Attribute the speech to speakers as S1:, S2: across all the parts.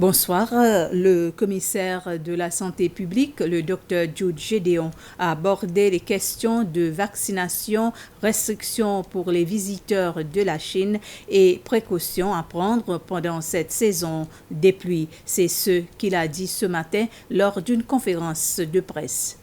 S1: Bonsoir. Le commissaire de la santé publique, le Dr Jude Gédéon, a abordé les questions de vaccination, restrictions pour les visiteurs de la Chine et précautions à prendre pendant cette saison des pluies. C'est ce qu'il a dit ce matin lors d'une conférence de presse.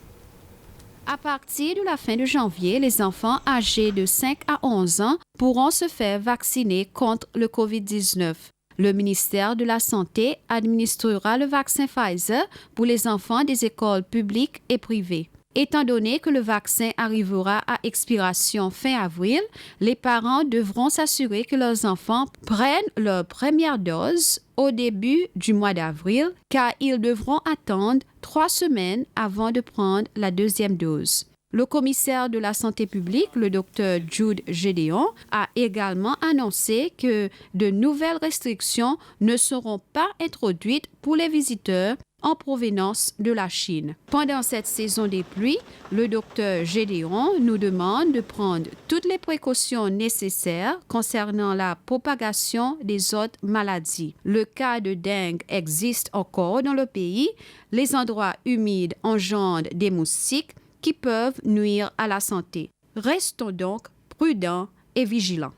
S2: À partir de la fin de janvier, les enfants âgés de 5 à 11 ans pourront se faire vacciner contre le COVID-19. Le ministère de la Santé administrera le vaccin Pfizer pour les enfants des écoles publiques et privées. Étant donné que le vaccin arrivera à expiration fin avril, les parents devront s'assurer que leurs enfants prennent leur première dose au début du mois d'avril, car ils devront attendre 3 semaines avant de prendre la deuxième dose. Le commissaire de la santé publique, le Dr Jude Gédéon, a également annoncé que de nouvelles restrictions ne seront pas introduites pour les visiteurs en provenance de la Chine. Pendant cette saison des pluies, le Dr Gédéon nous demande de prendre toutes les précautions nécessaires concernant la propagation des autres maladies. Le cas de dengue existe encore dans le pays. Les endroits humides engendrent des moustiques qui peuvent nuire à la santé. Restons donc prudents et vigilants.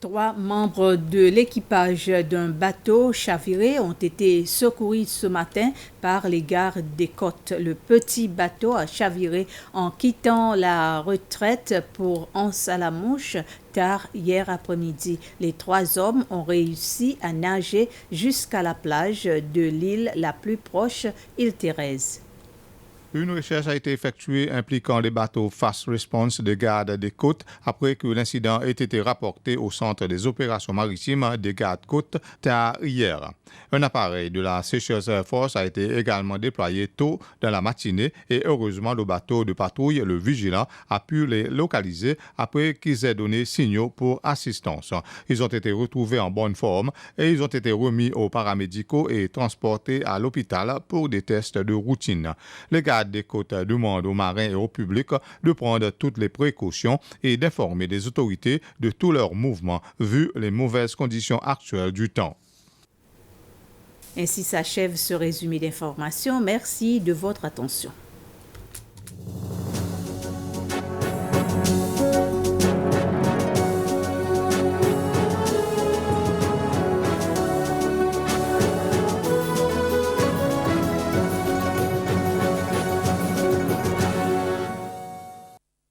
S1: 3 membres de l'équipage d'un bateau chaviré ont été secourus ce matin par les gardes des côtes. Le petit bateau a chaviré en quittant la retraite pour Anse-à-la-Mouche tard hier après-midi. Les 3 hommes ont réussi à nager jusqu'à la plage de l'île la plus proche, île Thérèse.
S3: Une recherche a été effectuée impliquant les bateaux Fast Response de garde des côtes après que l'incident ait été rapporté au centre des opérations maritimes des gardes-côtes tard hier. Un appareil de la Seychelles Air Force a été également déployé tôt dans la matinée et heureusement le bateau de patrouille, le Vigilant, a pu les localiser après qu'ils aient donné signaux pour assistance. Ils ont été retrouvés en bonne forme et ils ont été remis aux paramédicaux et transportés à l'hôpital pour des tests de routine. Les gardes des côtes demandent aux marins et au public de prendre toutes les précautions et d'informer les autorités de tous leurs mouvements vu les mauvaises conditions actuelles du temps.
S1: Ainsi s'achève ce résumé d'informations. Merci de votre attention.